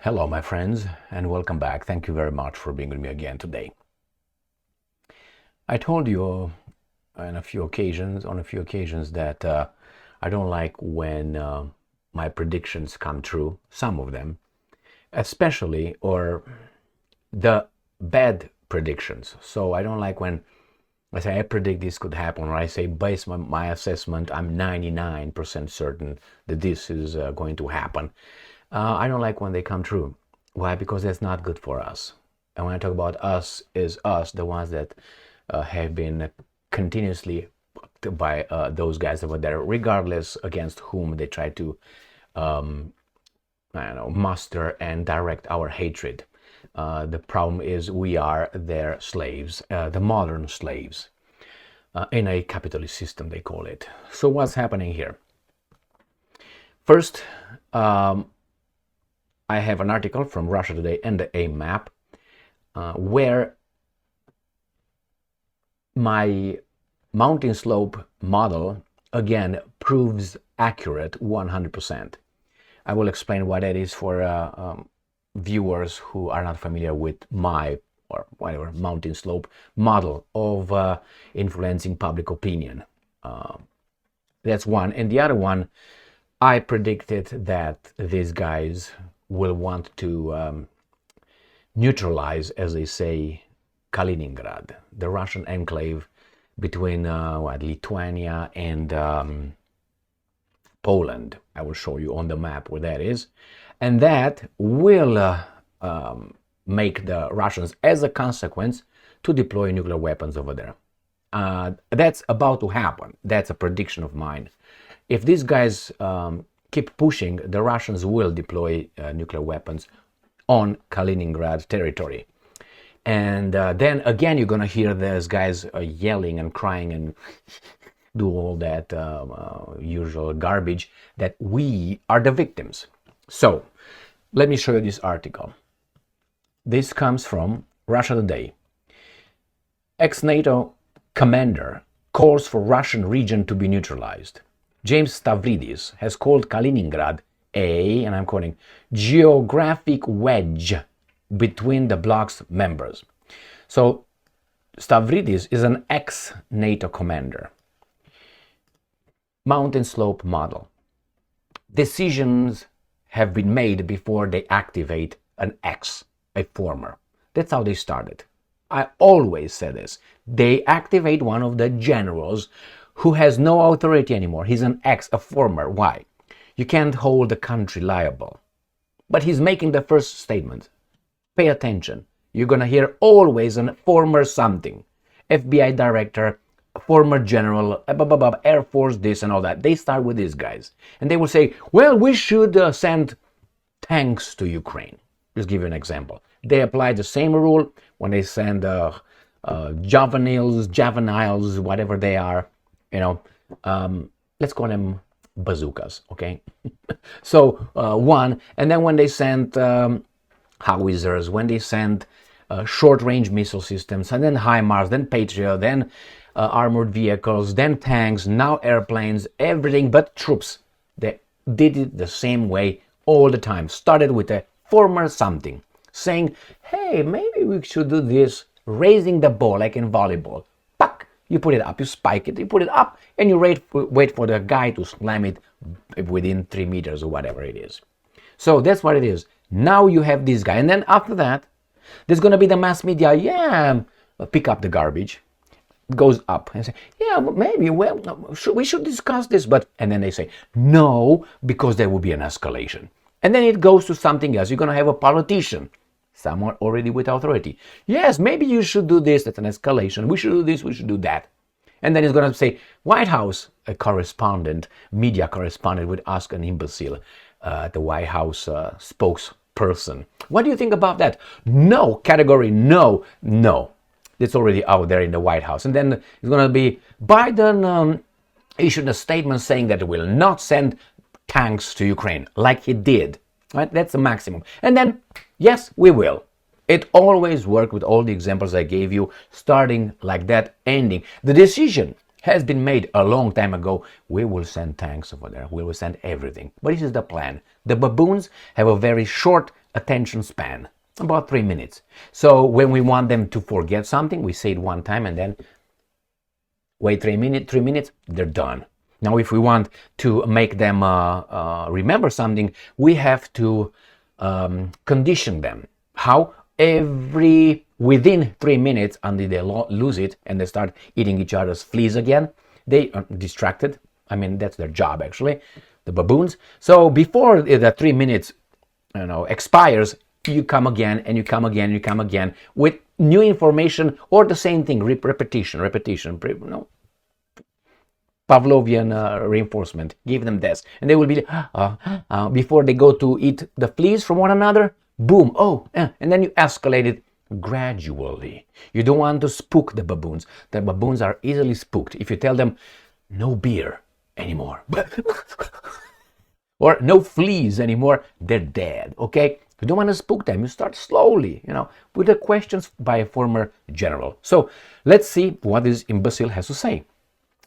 Hello, my friends, and welcome back. Thank you very much for being with me again today. I told you on a few occasions that I don't like when my predictions come true, some of them, especially, or the bad predictions. So I don't like when I say I predict this could happen, or I say based on my assessment, I'm 99% certain that this is going to happen. I don't like when they come true. Why? Because that's not good for us. And when I talk about us, is us, the ones that have been continuously by those guys over there, regardless against whom they try to, muster and direct our hatred. The problem is we are their slaves, the modern slaves, in a capitalist system, they call it. So what's happening here? First, I have an article from Russia Today and a map where my mountain slope model again proves accurate 100%. I will explain what that is for viewers who are not familiar with my or whatever mountain slope model of influencing public opinion. That's one. And the other one, I predicted that these guys will want to neutralize, as they say, Kaliningrad, the Russian enclave between Lithuania and Poland. I will show you on the map where that is. And that will make the Russians, as a consequence, to deploy nuclear weapons over there. That's about to happen. That's a prediction of mine. If these guys keep pushing, the Russians will deploy nuclear weapons on Kaliningrad territory. And then again, you're going to hear those guys yelling and crying and do all that usual garbage that we are the victims. So let me show you this article. This comes from Russia Today. Ex-NATO commander calls for Russian region to be neutralized. James Stavridis has called Kaliningrad a, and I'm quoting, geographic wedge between the bloc's members. So Stavridis is an ex-NATO commander. Mountain slope model. Decisions have been made before they activate an ex, a former. That's how they started. I always say this. They activate one of the generals who has no authority anymore. He's an ex, a former. Why? You can't hold the country liable. But he's making the first statement. Pay attention. You're going to hear always a former something. FBI director, former general, Air Force, this and all that. They start with these guys. And they will say, well, we should send tanks to Ukraine. Just give you an example. They apply the same rule when they send juveniles, whatever they are, let's call them bazookas, okay? So one, and then when they send howitzers, when they send short-range missile systems, and then HIMARS, then Patriot, then armored vehicles, then tanks, now airplanes, everything but troops. They did it the same way all the time. Started with a former something, saying, hey, maybe we should do this, raising the ball like in volleyball. Puck! You put it up, you spike it, you put it up, and you wait for the guy to slam it within 3 meters or whatever it is. So that's what it is. Now you have this guy. And then after that, there's going to be the mass media, pick up the garbage. It goes up and say, yeah, maybe, we should discuss this. And then they say, no, because there will be an escalation. And then it goes to something else. You're going to have a politician, someone already with authority. Yes, maybe you should do this. That's an escalation. We should do this. We should do that. And then he's going to say, White House, a correspondent, media correspondent would ask an imbecile, the White House spokesperson, what do you think about that? No, category no. It's already out there in the White House. And then it's going to be Biden issued a statement saying that it will not send tanks to Ukraine like he did. Right? That's the maximum. And then, yes, we will. It always worked with all the examples I gave you, starting like that, ending. The decision has been made a long time ago. We will send tanks over there. We will send everything. But this is the plan. The baboons have a very short attention span, about 3 minutes. So when we want them to forget something, we say it one time and then wait 3 minutes, they're done. Now, if we want to make them remember something, we have to condition them. How? Within 3 minutes, until they lose it and they start eating each other's fleas again, they are distracted. I mean, that's their job actually, the baboons. So before the 3 minutes, expires, you come again and you come again and you come again with new information or the same thing, repetition, Pavlovian reinforcement. Give them this, and they will be before they go to eat the fleas from one another. Boom! And then you escalate it gradually. You don't want to spook the baboons. The baboons are easily spooked. If you tell them no beer anymore or no fleas anymore, they're dead. Okay. You don't want to spook them. You start slowly, with the questions by a former general. So let's see what this imbecile has to say.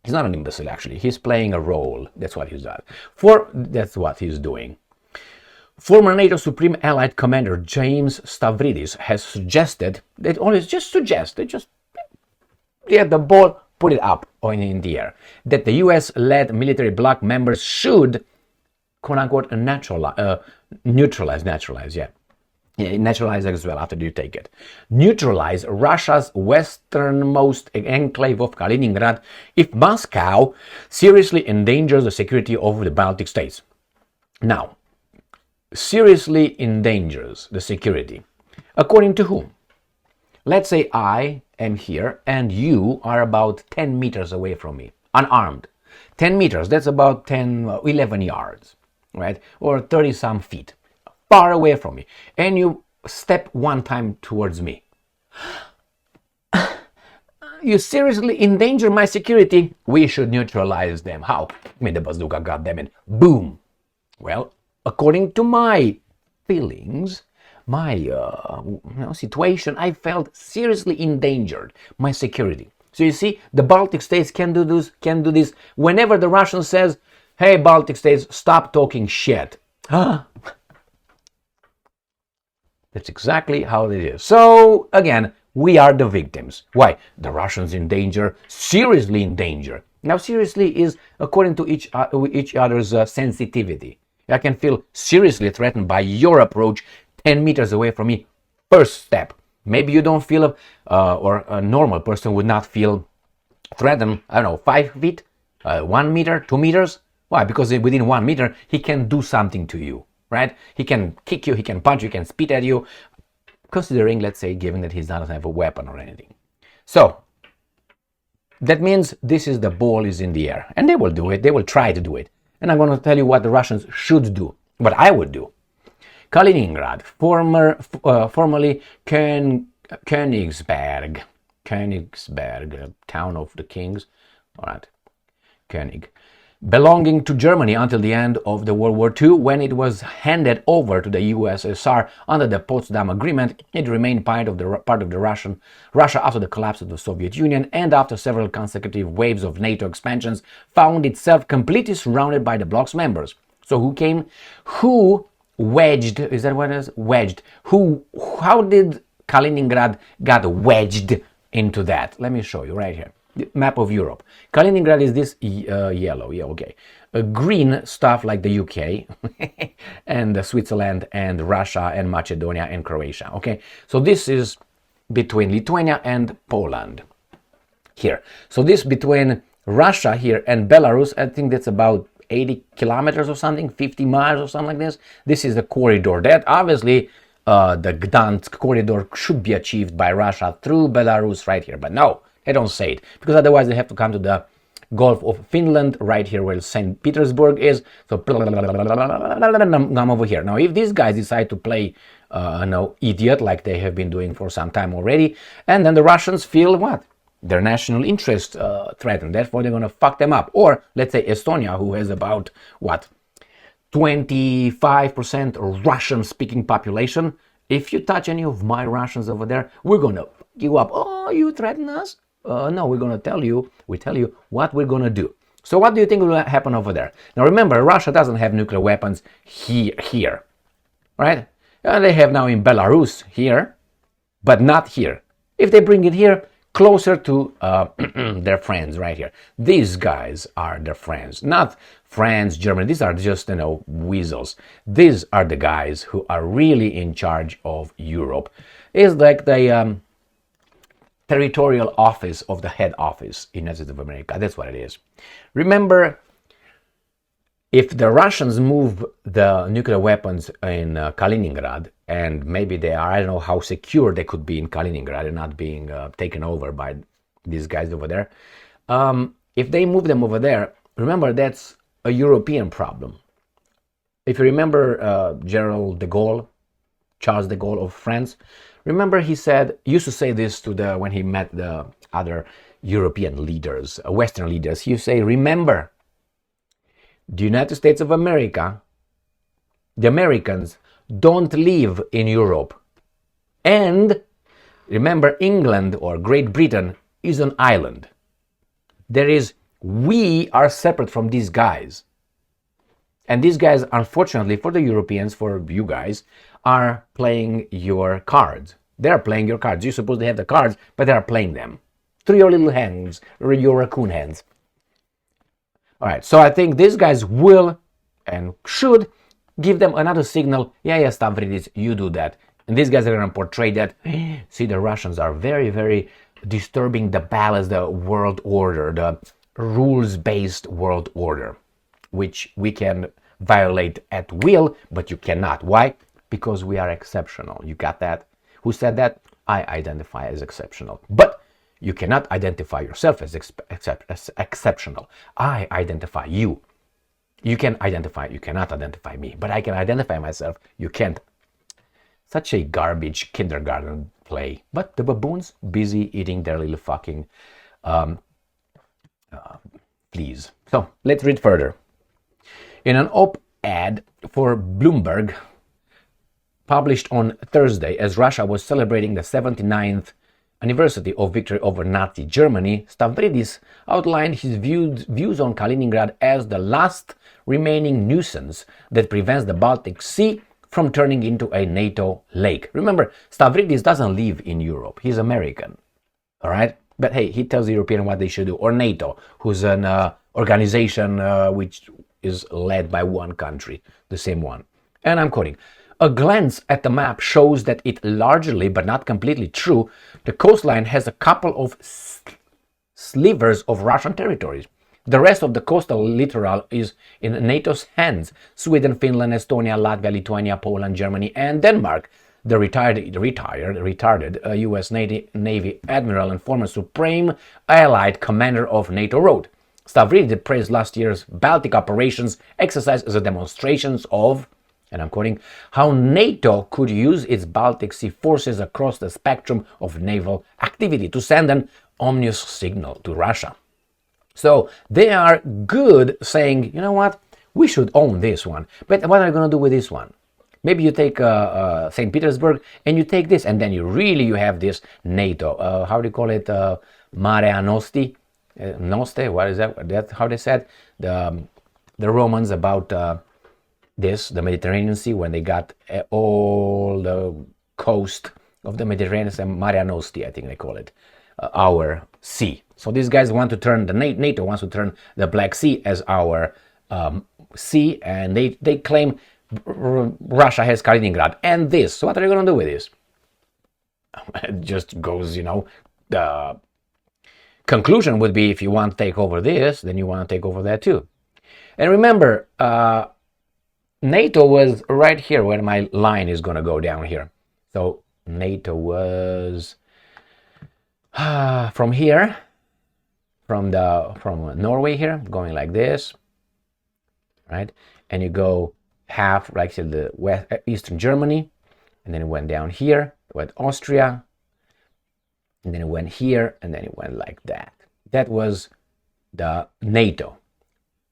He's not an imbecile, actually. He's playing a role. That's what he's doing. That's what he's doing. Former NATO Supreme Allied Commander James Stavridis has suggested, they just get the ball, put it up in the air, that the US-led military bloc members should, quote-unquote, neutralize as well after you take it. Neutralize Russia's westernmost enclave of Kaliningrad if Moscow seriously endangers the security of the Baltic states. Now, seriously endangers the security. According to whom? Let's say I am here and you are about 10 meters away from me, unarmed. 10 meters, that's about 11 yards, right? Or 30 some feet, far away from me. And you step one time towards me. You seriously endanger my security. We should neutralize them. How? With the bazooka, goddammit. Boom. Well, according to my feelings, my situation, I felt seriously endangered, my security. So you see, the Baltic states can do this whenever the Russian says, hey, Baltic states, stop talking shit. That's exactly how it is. So again, we are the victims. Why? The Russians in danger, seriously in danger. Now, seriously is according to each other's sensitivity. I can feel seriously threatened by your approach 10 meters away from me. First step. Maybe you don't feel, or a normal person would not feel threatened, 5 feet, 1 meter, 2 meters. Why? Because within 1 meter, he can do something to you, right? He can kick you, he can punch you, he can spit at you, considering, let's say, given that he doesn't have a weapon or anything. So, that means the ball is in the air. And they will do it, they will try to do it. And I'm going to tell you what the Russians should do, what I would do. Kaliningrad, formerly Königsberg, town of the kings, all right, König, belonging to Germany until the end of the World War II, when it was handed over to the USSR under the Potsdam Agreement. It remained part of the Russia after the collapse of the Soviet Union, and after several consecutive waves of NATO expansions, found itself completely surrounded by the bloc's members. So who wedged, is that what it is? Wedged. How did Kaliningrad got wedged into that? Let me show you right here. The map of Europe. Kaliningrad is this yellow, okay. Green stuff like the UK and Switzerland and Russia and Macedonia and Croatia, okay. So this is between Lithuania and Poland here. So this between Russia here and Belarus, I think that's about 80 kilometers or something, 50 miles or something like this. This is the corridor. That obviously the Gdansk corridor should be achieved by Russia through Belarus right here, but no. They don't say it, because otherwise they have to come to the Gulf of Finland, right here where St. Petersburg is. So come over here. Now, if these guys decide to play idiot like they have been doing for some time already, and then the Russians feel what? Their national interest threatened. Therefore, they're going to fuck them up. Or let's say Estonia, who has about 25% Russian-speaking population. If you touch any of my Russians over there, we're going to fuck you up. Oh, you threaten us? No, we're going to tell you what we're going to do. So what do you think will happen over there? Now remember, Russia doesn't have nuclear weapons here, right? And they have now in Belarus here, but not here. If they bring it here, closer to their friends right here. These guys are their friends, not France, Germany. These are just, weasels. These are the guys who are really in charge of Europe. It's like the territorial office of the head office in the United States of America. That's what it is. Remember, if the Russians move the nuclear weapons in Kaliningrad, and maybe they are, I don't know how secure they could be in Kaliningrad and not being taken over by these guys over there. If they move them over there, remember that's a European problem. If you remember General de Gaulle, Charles de Gaulle of France, remember he used to say this to when he met the other European leaders, Western leaders. He used to say, remember, the United States of America, the Americans don't live in Europe. And remember, England or Great Britain is an island. We are separate from these guys. And these guys, unfortunately for the Europeans, for you guys, are playing your cards. They're playing your cards. You're supposed to have the cards, but they are playing them through your little hands, or your raccoon hands. All right, so I think these guys will and should give them another signal. Yeah, Stavridis, you do that. And these guys are going to portray that. See, the Russians are very, very disturbing the balance, the world order, the rules-based world order, which we can violate at will, but you cannot. Why? Because we are exceptional. You got that? Who said that? I identify as exceptional. But you cannot identify yourself as exceptional. I identify you. You cannot identify me, but I can identify myself. You can't. Such a garbage kindergarten play. But the baboons busy eating their little fucking fleas. So let's read further. In an op-ed for Bloomberg, published on Thursday as Russia was celebrating the 79th anniversary of victory over Nazi Germany, Stavridis outlined his views on Kaliningrad as the last remaining nuisance that prevents the Baltic Sea from turning into a NATO lake. Remember, Stavridis doesn't live in Europe. He's American. All right? But hey, he tells the Europeans what they should do. Or NATO, who's an organization which is led by one country, the same one. And I'm quoting, "A glance at the map shows that it largely, but not completely true, the coastline has a couple of slivers of Russian territories. The rest of the coastal littoral is in NATO's hands. Sweden, Finland, Estonia, Latvia, Lithuania, Poland, Germany, and Denmark." The retired U.S. Navy admiral and former Supreme Allied Commander of NATO wrote, Stavridis praised last year's Baltic operations exercise as a demonstration of, and I'm quoting, how NATO could use its Baltic Sea forces across the spectrum of naval activity to send an ominous signal to Russia. So they are good saying, you know what, we should own this one. But what are you going to do with this one? Maybe you take St. Petersburg and you take this, and then you have this NATO. How do you call it? Marea Nostri? Noste? What is that? That's how they said. The Romans about the Mediterranean Sea, when they got all the coast of the Mediterranean Sea, Marea Nostri, I think they call it, our sea. So these guys want to turn, NATO wants to turn the Black Sea as our sea, and they claim Russia has Kaliningrad and this. So what are you going to do with this? It just goes, the conclusion would be if you want to take over this, then you want to take over that too. And remember, NATO was right here where my line is going to go down here. So NATO was from here, from Norway here, going like this, right? And you go half like to the eastern Germany, and then it went down here, it went Austria, and then it went here, and then it went like that. That was the NATO,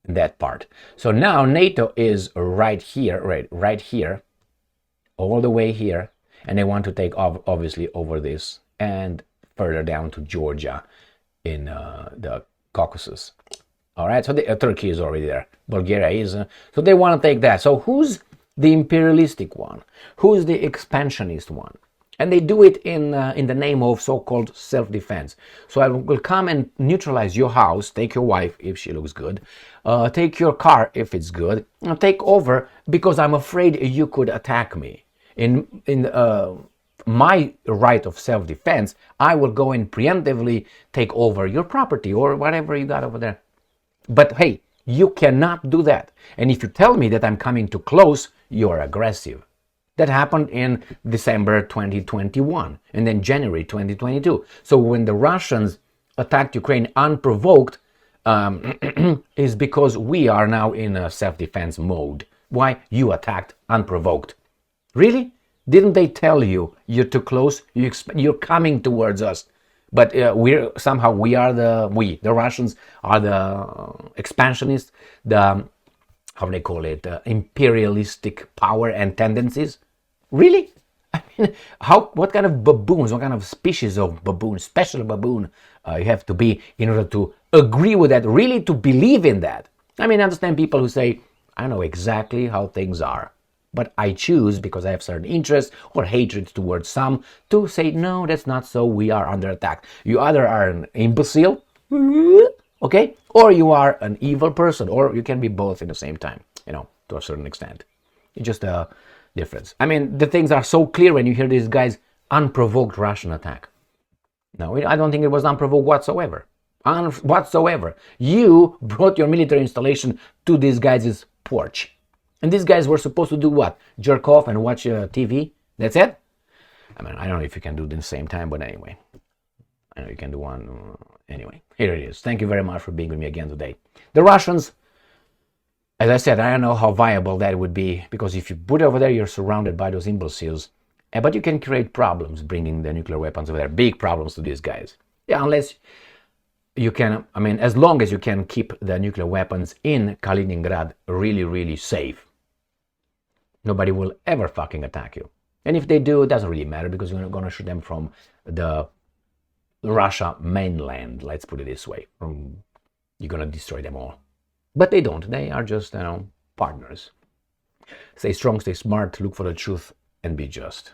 that part. So now NATO is right here, right here, all the way here, and they want to take obviously over this and further down to Georgia in the Caucasus. All right, so Turkey is already there. Bulgaria is. So they want to take that. So who's the imperialistic one? Who's the expansionist one? And they do it in the name of so-called self-defense. So I will come and neutralize your house, take your wife if she looks good, take your car if it's good, and take over because I'm afraid you could attack me. In my right of self-defense, I will go and preemptively take over your property or whatever you got over there. But hey, you cannot do that. And if you tell me that I'm coming too close, you're aggressive. That happened in December 2021 and then January 2022. So when the Russians attacked Ukraine unprovoked, is because we are now in a self-defense mode. Why? You attacked unprovoked. Really? Didn't they tell you you're too close? You're coming towards us. But the Russians are the expansionists, the, how do they call it, imperialistic power and tendencies. Really? I mean, what kind of baboons, what kind of species of baboon, special baboon you have to be in order to agree with that, really to believe in that? I mean, I understand people who say, I know exactly how things are, but I choose, because I have certain interests or hatred towards some, to say, no, that's not so, we are under attack. You either are an imbecile, okay, or you are an evil person, or you can be both at the same time, to a certain extent. It's just a difference. I mean, the things are so clear when you hear these guys, unprovoked Russian attack. No, I don't think it was unprovoked whatsoever. Whatsoever. You brought your military installation to these guys' porch. And these guys were supposed to do what? Jerk off and watch TV? That's it? I mean, I don't know if you can do it at the same time, but anyway. I know you can do one. Anyway, here it is. Thank you very much for being with me again today. The Russians, as I said, I don't know how viable that would be, because if you put it over there, you're surrounded by those imbeciles. But you can create problems bringing the nuclear weapons over there. Big problems to these guys. Yeah, unless you can, I mean, as long as you can keep the nuclear weapons in Kaliningrad really, really safe. Nobody will ever fucking attack you. And if they do, it doesn't really matter, because you're going to shoot them from the Russia mainland, let's put it this way. You're going to destroy them all. But they don't. They are just, partners. Stay strong, stay smart, look for the truth, and be just.